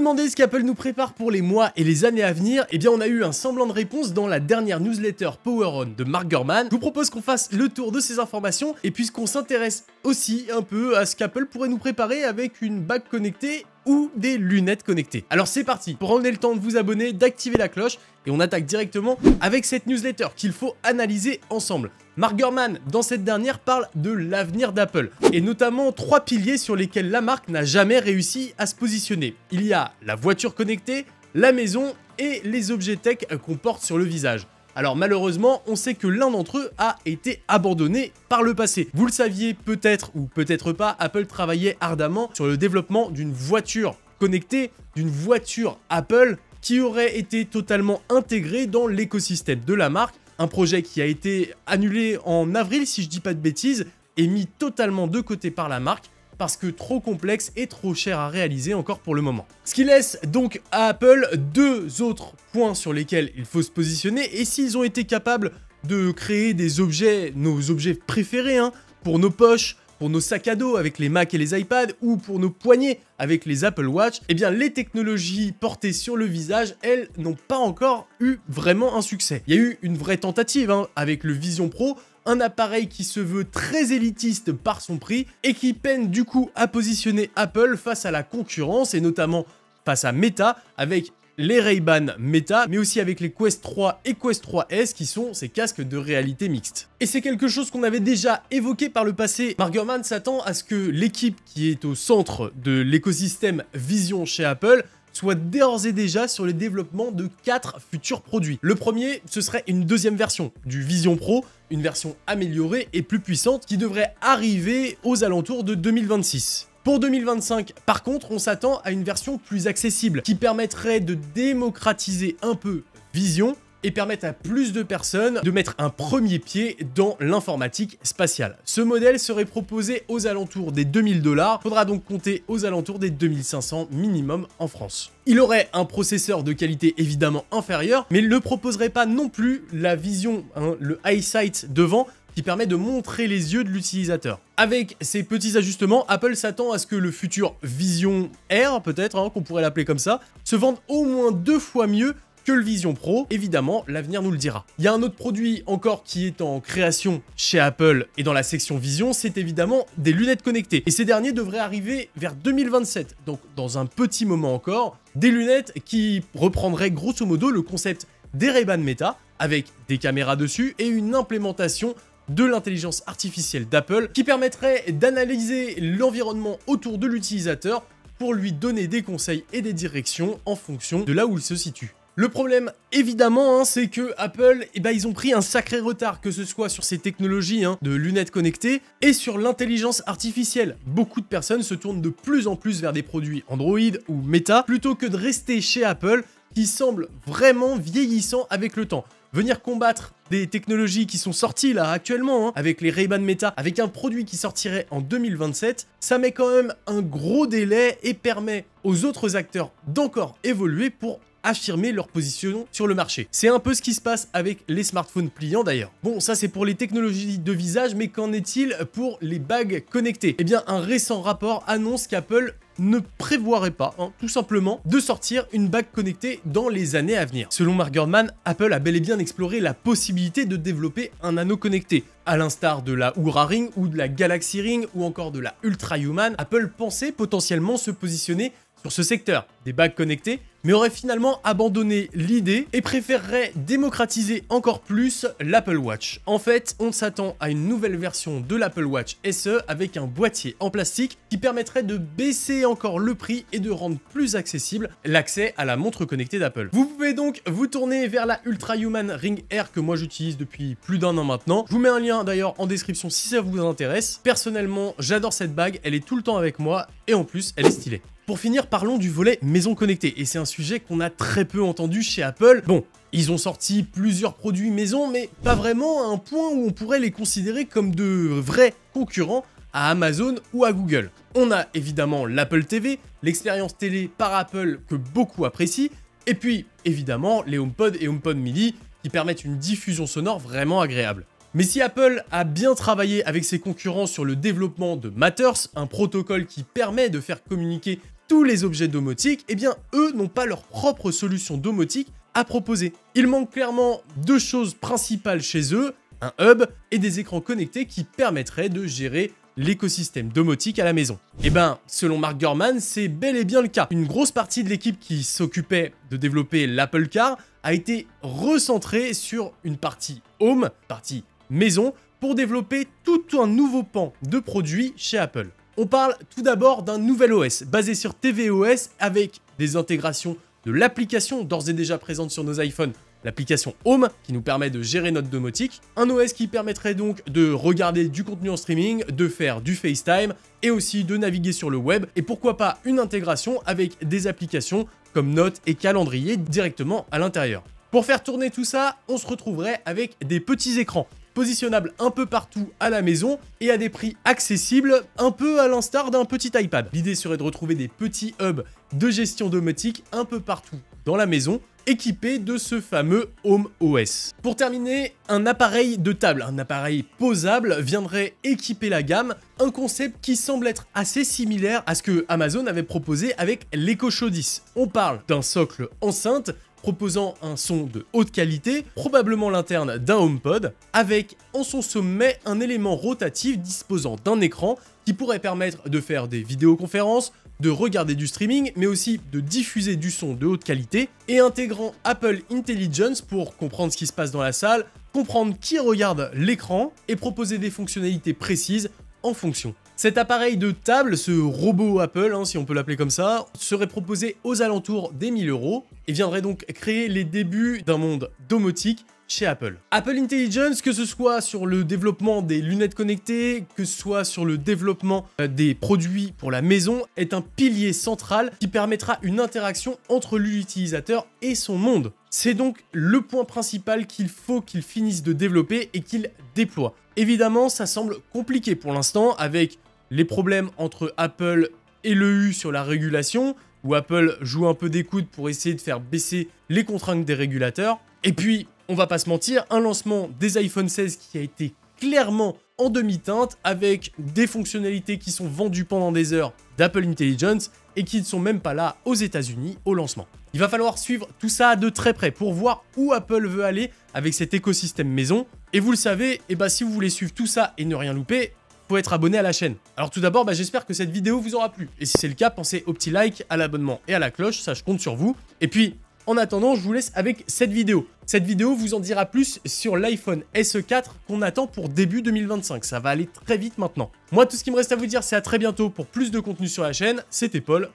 demandez ce qu'Apple nous prépare pour les mois et les années à venir, eh bien on a eu un semblant de réponse dans la dernière newsletter Power On de Mark Gurman. Je vous propose qu'on fasse le tour de ces informations et puisqu'on s'intéresse aussi un peu à ce qu'Apple pourrait nous préparer avec une bague connectée ou des lunettes connectées. Alors c'est parti, prenez le temps de vous abonner, d'activer la cloche et on attaque directement avec cette newsletter qu'il faut analyser ensemble. Mark Gurman, dans cette dernière, parle de l'avenir d'Apple et notamment 3 piliers sur lesquels la marque n'a jamais réussi à se positionner. Il y a la voiture connectée, la maison et les objets tech qu'on porte sur le visage. Alors malheureusement, on sait que l'un d'entre eux a été abandonné par le passé. Vous le saviez peut-être ou peut-être pas, Apple travaillait ardemment sur le développement d'une voiture connectée, d'une voiture Apple qui aurait été totalement intégrée dans l'écosystème de la marque. Un projet qui a été annulé en avril, si je dis pas de bêtises, et mis totalement de côté par la marque parce que trop complexe et trop cher à réaliser encore pour le moment. Ce qui laisse donc à Apple 2 autres points sur lesquels il faut se positionner et s'ils ont été capables de créer des objets, nos objets préférés, pour nos poches, pour nos sacs à dos avec les Mac et les iPads ou pour nos poignets avec les Apple Watch, eh bien les technologies portées sur le visage, elles n'ont pas encore eu vraiment un succès. Il y a eu une vraie tentative avec le Vision Pro, un appareil qui se veut très élitiste par son prix et qui peine du coup à positionner Apple face à la concurrence et notamment face à Meta avec les Ray-Ban Meta, mais aussi avec les Quest 3 et Quest 3S qui sont ces casques de réalité mixte. Et c'est quelque chose qu'on avait déjà évoqué par le passé. Mark Gurman s'attend à ce que l'équipe qui est au centre de l'écosystème Vision chez Apple soit d'ores et déjà sur le développement de 4 futurs produits. Le premier, ce serait une deuxième version du Vision Pro, une version améliorée et plus puissante qui devrait arriver aux alentours de 2026. Pour 2025, par contre, on s'attend à une version plus accessible qui permettrait de démocratiser un peu Vision et permettre à plus de personnes de mettre un premier pied dans l'informatique spatiale. Ce modèle serait proposé aux alentours des 2000 $, faudra donc compter aux alentours des 2500 minimum en France. Il aurait un processeur de qualité évidemment inférieure, mais il ne proposerait pas non plus la vision, le EyeSight devant, qui permet de montrer les yeux de l'utilisateur. Avec ces petits ajustements, Apple s'attend à ce que le futur Vision Air, peut-être, qu'on pourrait l'appeler comme ça, se vende au moins 2 fois mieux que le Vision Pro. Évidemment, l'avenir nous le dira. Il y a un autre produit encore qui est en création chez Apple et dans la section Vision, c'est évidemment des lunettes connectées. Et ces derniers devraient arriver vers 2027, donc dans un petit moment encore, des lunettes qui reprendraient grosso modo le concept des Ray-Ban Meta, avec des caméras dessus et une implémentation de l'intelligence artificielle d'Apple qui permettrait d'analyser l'environnement autour de l'utilisateur pour lui donner des conseils et des directions en fonction de là où il se situe. Le problème, évidemment, c'est que Apple, ils ont pris un sacré retard, que ce soit sur ces technologies de lunettes connectées et sur l'intelligence artificielle. Beaucoup de personnes se tournent de plus en plus vers des produits Android ou Meta plutôt que de rester chez Apple qui semble vraiment vieillissant avec le temps. Venir combattre des technologies qui sont sorties là actuellement, avec les Ray-Ban Meta, avec un produit qui sortirait en 2027, ça met quand même un gros délai et permet aux autres acteurs d'encore évoluer pour affirmer leur position sur le marché. C'est un peu ce qui se passe avec les smartphones pliants d'ailleurs. Bon, ça c'est pour les technologies de visage, mais qu'en est-il pour les bagues connectées? Eh bien, un récent rapport annonce qu'Apple ne prévoirait pas, tout simplement, de sortir une bague connectée dans les années à venir. Selon Mark Gurman, Apple a bel et bien exploré la possibilité de développer un anneau connecté. À l'instar de la Oura Ring ou de la Galaxy Ring ou encore de la Ultra Human, Apple pensait potentiellement se positionner sur ce secteur des bagues connectées, mais aurait finalement abandonné l'idée et préférerait démocratiser encore plus l'Apple Watch. En fait, on s'attend à une nouvelle version de l'Apple Watch SE avec un boîtier en plastique qui permettrait de baisser encore le prix et de rendre plus accessible l'accès à la montre connectée d'Apple. Vous pouvez donc vous tourner vers la Ultra Human Ring Air que moi j'utilise depuis plus d'1 an maintenant. Je vous mets un lien d'ailleurs en description si ça vous intéresse. Personnellement, j'adore cette bague, elle est tout le temps avec moi et en plus, elle est stylée. Pour finir, parlons du volet maison connectée, et c'est un sujet qu'on a très peu entendu chez Apple. Bon, ils ont sorti plusieurs produits maison, mais pas vraiment à un point où on pourrait les considérer comme de vrais concurrents à Amazon ou à Google. On a évidemment l'Apple TV, l'expérience télé par Apple que beaucoup apprécient, et puis évidemment les HomePod et HomePod mini qui permettent une diffusion sonore vraiment agréable. Mais si Apple a bien travaillé avec ses concurrents sur le développement de Matters, un protocole qui permet de faire communiquer tous les objets domotiques, eh bien eux n'ont pas leur propre solution domotique à proposer. Il manque clairement deux choses principales chez eux, un hub et des écrans connectés qui permettraient de gérer l'écosystème domotique à la maison. Et ben, selon Mark Gurman, c'est bel et bien le cas. Une grosse partie de l'équipe qui s'occupait de développer l'Apple Car a été recentrée sur une partie home, partie maison, pour développer tout un nouveau pan de produits chez Apple. On parle tout d'abord d'un nouvel OS basé sur tvOS avec des intégrations de l'application d'ores et déjà présente sur nos iPhones, l'application Home qui nous permet de gérer notre domotique, un OS qui permettrait donc de regarder du contenu en streaming, de faire du FaceTime et aussi de naviguer sur le web et pourquoi pas une intégration avec des applications comme Notes et Calendrier directement à l'intérieur. Pour faire tourner tout ça, on se retrouverait avec des petits écrans positionnables un peu partout à la maison et à des prix accessibles, un peu à l'instar d'un petit iPad. L'idée serait de retrouver des petits hubs de gestion domotique un peu partout dans la maison, équipés de ce fameux Home OS. Pour terminer, un appareil de table, un appareil posable viendrait équiper la gamme, un concept qui semble être assez similaire à ce que Amazon avait proposé avec l'Echo Show 10. On parle d'un socle enceinte proposant un son de haute qualité, probablement l'interne d'un HomePod, avec en son sommet un élément rotatif disposant d'un écran qui pourrait permettre de faire des vidéoconférences, de regarder du streaming, mais aussi de diffuser du son de haute qualité, et intégrant Apple Intelligence pour comprendre ce qui se passe dans la salle, comprendre qui regarde l'écran, et proposer des fonctionnalités précises en fonction. Cet appareil de table, ce robot Apple, si on peut l'appeler comme ça, serait proposé aux alentours des 1000 € et viendrait donc créer les débuts d'un monde domotique chez Apple. Apple Intelligence, que ce soit sur le développement des lunettes connectées, que ce soit sur le développement des produits pour la maison, est un pilier central qui permettra une interaction entre l'utilisateur et son monde. C'est donc le point principal qu'il faut qu'il finisse de développer et qu'il déploie. Évidemment, ça semble compliqué pour l'instant avec les problèmes entre Apple et l'EU sur la régulation, où Apple joue un peu des coudes pour essayer de faire baisser les contraintes des régulateurs. Et puis, on va pas se mentir, un lancement des iPhone 16 qui a été clairement en demi-teinte avec des fonctionnalités qui sont vendues pendant des heures d'Apple Intelligence et qui ne sont même pas là aux États-Unis au lancement. Il va falloir suivre tout ça de très près pour voir où Apple veut aller avec cet écosystème maison. Et vous le savez, si vous voulez suivre tout ça et ne rien louper, faut être abonné à la chaîne. Alors tout d'abord, j'espère que cette vidéo vous aura plu. Et si c'est le cas, pensez au petit like, à l'abonnement et à la cloche, ça je compte sur vous. Et puis, en attendant, je vous laisse avec cette vidéo. Cette vidéo vous en dira plus sur l'iPhone SE 4 qu'on attend pour début 2025. Ça va aller très vite maintenant. Moi, tout ce qui me reste à vous dire, c'est à très bientôt pour plus de contenu sur la chaîne. C'était Paul.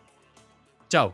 Ciao.